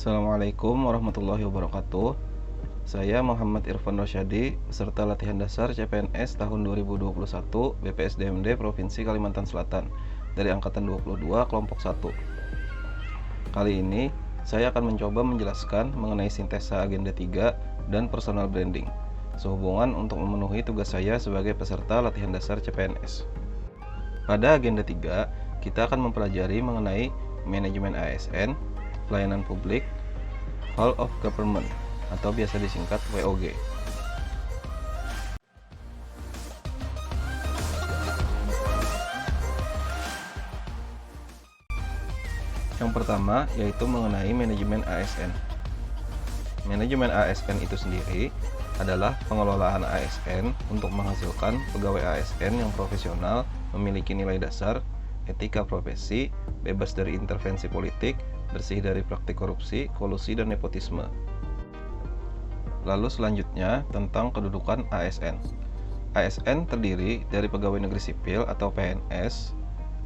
Assalamualaikum warahmatullahi wabarakatuh. Saya Muhammad Irfan Rosyadi, peserta latihan dasar CPNS tahun 2021 BPSDMD Provinsi Kalimantan Selatan dari Angkatan 22 Kelompok 1. Kali ini, saya akan mencoba menjelaskan mengenai sintesa agenda 3 dan personal branding, sehubungan untuk memenuhi tugas saya sebagai peserta latihan dasar CPNS. Pada agenda 3, kita akan mempelajari mengenai manajemen ASN, pelayanan publik, Whole of Government atau biasa disingkat WOG. Yang pertama yaitu mengenai manajemen ASN. Manajemen ASN itu sendiri adalah pengelolaan ASN untuk menghasilkan pegawai ASN yang profesional, memiliki nilai dasar, etika profesi, bebas dari intervensi politik, bersih dari praktik korupsi, kolusi, dan nepotisme. Lalu selanjutnya tentang kedudukan ASN. ASN terdiri dari pegawai negeri sipil atau PNS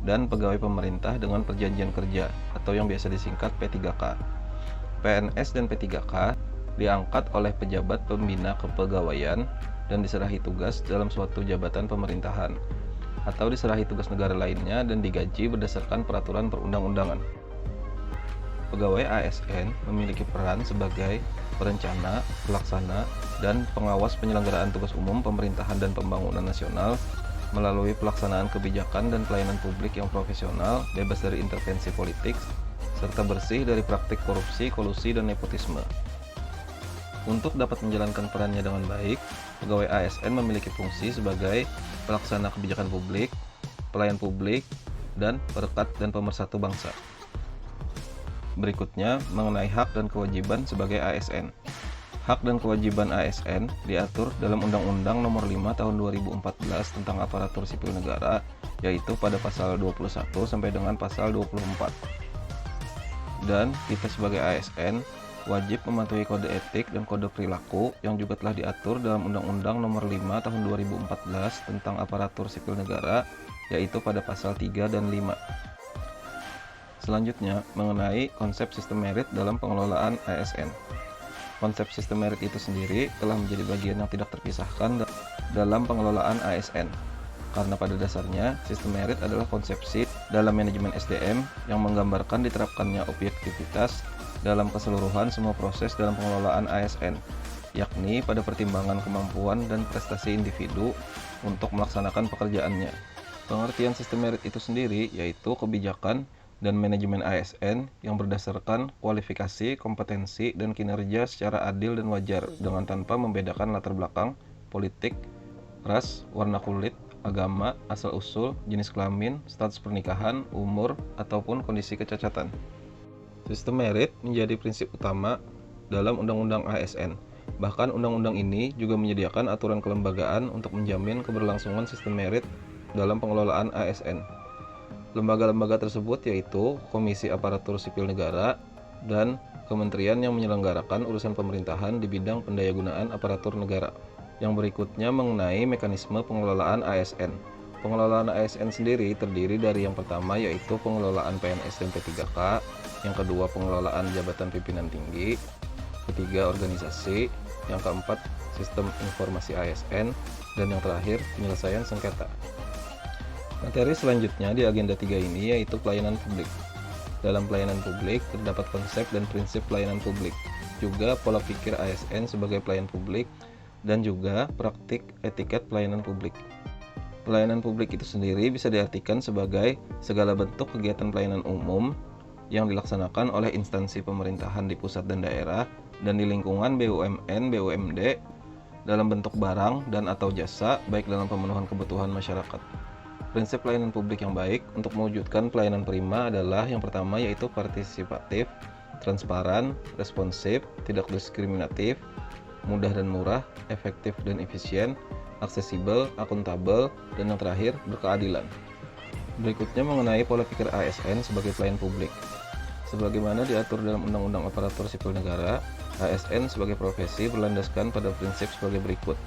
dan pegawai pemerintah dengan perjanjian kerja atau yang biasa disingkat P3K. PNS dan P3K diangkat oleh pejabat pembina kepegawaian dan diserahi tugas dalam suatu jabatan pemerintahan atau diserahi tugas negara lainnya dan digaji berdasarkan peraturan perundang-undangan. Pegawai ASN memiliki peran sebagai perencana, pelaksana, dan pengawas penyelenggaraan tugas umum pemerintahan dan pembangunan nasional melalui pelaksanaan kebijakan dan pelayanan publik yang profesional, bebas dari intervensi politik, serta bersih dari praktik korupsi, kolusi, dan nepotisme. Untuk dapat menjalankan perannya dengan baik, pegawai ASN memiliki fungsi sebagai pelaksana kebijakan publik, pelayan publik, dan perekat dan pemersatu bangsa. Berikutnya mengenai hak dan kewajiban sebagai ASN. Hak dan kewajiban ASN diatur dalam Undang-Undang Nomor 5 Tahun 2014 tentang Aparatur Sipil Negara, yaitu pada pasal 21 sampai dengan pasal 24. Dan kita sebagai ASN wajib mematuhi kode etik dan kode perilaku yang juga telah diatur dalam Undang-Undang Nomor 5 Tahun 2014 tentang Aparatur Sipil Negara, yaitu pada pasal 3 dan 5. Selanjutnya, mengenai konsep sistem merit dalam pengelolaan ASN. Konsep sistem merit itu sendiri telah menjadi bagian yang tidak terpisahkan dalam pengelolaan ASN. Karena pada dasarnya, sistem merit adalah konsepsi dalam manajemen SDM yang menggambarkan diterapkannya objektivitas dalam keseluruhan semua proses dalam pengelolaan ASN, yakni pada pertimbangan kemampuan dan prestasi individu untuk melaksanakan pekerjaannya. Pengertian sistem merit itu sendiri yaitu kebijakan dan manajemen ASN yang berdasarkan kualifikasi, kompetensi, dan kinerja secara adil dan wajar dengan tanpa membedakan latar belakang, politik, ras, warna kulit, agama, asal-usul, jenis kelamin, status pernikahan, umur, ataupun kondisi kecacatan. Sistem merit menjadi prinsip utama dalam Undang-Undang ASN. Bahkan undang-undang ini juga menyediakan aturan kelembagaan untuk menjamin keberlangsungan sistem merit dalam pengelolaan ASN. Lembaga-lembaga tersebut yaitu Komisi Aparatur Sipil Negara dan kementerian yang menyelenggarakan urusan pemerintahan di bidang pendayagunaan aparatur negara. Yang berikutnya mengenai mekanisme pengelolaan ASN. Pengelolaan ASN sendiri terdiri dari yang pertama yaitu pengelolaan PNS dan P3K, yang kedua pengelolaan jabatan pimpinan tinggi, ketiga organisasi, yang keempat sistem informasi ASN, dan yang terakhir penyelesaian sengketa. Materi selanjutnya di agenda 3 ini yaitu pelayanan publik. Dalam pelayanan publik terdapat konsep dan prinsip pelayanan publik, juga pola pikir ASN sebagai pelayan publik, dan juga praktik etiket pelayanan publik. Pelayanan publik itu sendiri bisa diartikan sebagai segala bentuk kegiatan pelayanan umum yang dilaksanakan oleh instansi pemerintahan di pusat dan daerah dan di lingkungan BUMN, BUMD dalam bentuk barang dan atau jasa baik dalam pemenuhan kebutuhan masyarakat. Prinsip pelayanan publik yang baik untuk mewujudkan pelayanan prima adalah yang pertama yaitu partisipatif, transparan, responsif, tidak diskriminatif, mudah dan murah, efektif dan efisien, aksesibel, akuntabel, dan yang terakhir berkeadilan. Berikutnya mengenai pola pikir ASN sebagai pelayan publik. Sebagaimana diatur dalam Undang-Undang Aparatur Sipil Negara, ASN sebagai profesi berlandaskan pada prinsip sebagai berikut,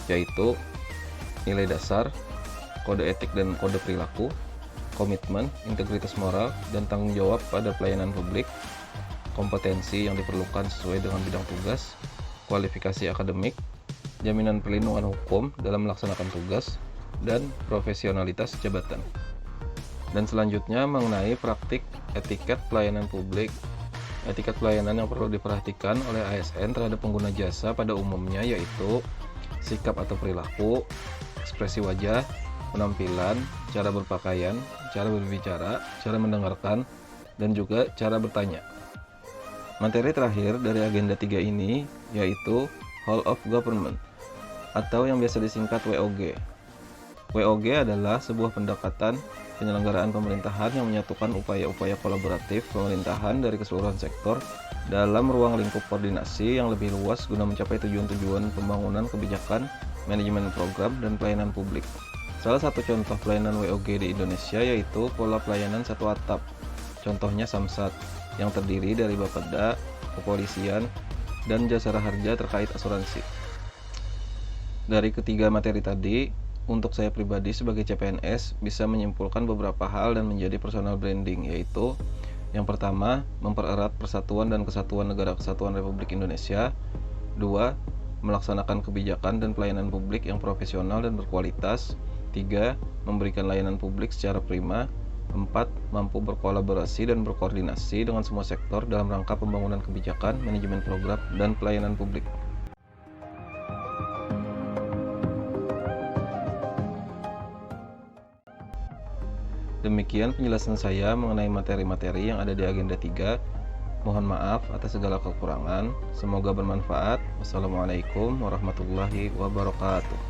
yaitu nilai dasar, kode etik dan kode perilaku, komitmen, integritas moral, dan tanggung jawab pada pelayanan publik, kompetensi yang diperlukan sesuai dengan bidang tugas, kualifikasi akademik, jaminan perlindungan hukum dalam melaksanakan tugas, dan profesionalitas jabatan. Dan selanjutnya mengenai praktik etiket pelayanan publik. Etiket pelayanan yang perlu diperhatikan oleh ASN terhadap pengguna jasa pada umumnya yaitu sikap atau perilaku, ekspresi wajah, penampilan, cara berpakaian, cara berbicara, cara mendengarkan, dan juga cara bertanya. Materi terakhir dari agenda 3 ini yaitu Whole of Government atau yang biasa disingkat WOG. WOG adalah sebuah pendekatan penyelenggaraan pemerintahan yang menyatukan upaya-upaya kolaboratif pemerintahan dari keseluruhan sektor dalam ruang lingkup koordinasi yang lebih luas guna mencapai tujuan-tujuan pembangunan kebijakan, manajemen program, dan pelayanan publik. Salah satu contoh pelayanan WOG di Indonesia yaitu pola pelayanan satu atap. Contohnya Samsat, yang terdiri dari Bapeda, kepolisian, dan jasara harja terkait asuransi. Dari ketiga materi tadi, untuk saya pribadi sebagai CPNS bisa menyimpulkan beberapa hal dan menjadi personal branding, yaitu yang pertama, mempererat persatuan dan kesatuan Negara Kesatuan Republik Indonesia. 2. Melaksanakan kebijakan dan pelayanan publik yang profesional dan berkualitas. 3. Memberikan layanan publik secara prima. 4. Mampu berkolaborasi dan berkoordinasi dengan semua sektor dalam rangka pembangunan kebijakan, manajemen program, dan pelayanan publik. Demikian penjelasan saya mengenai materi-materi yang ada di agenda 3. Mohon maaf atas segala kekurangan. Semoga bermanfaat. Wassalamualaikum warahmatullahi wabarakatuh.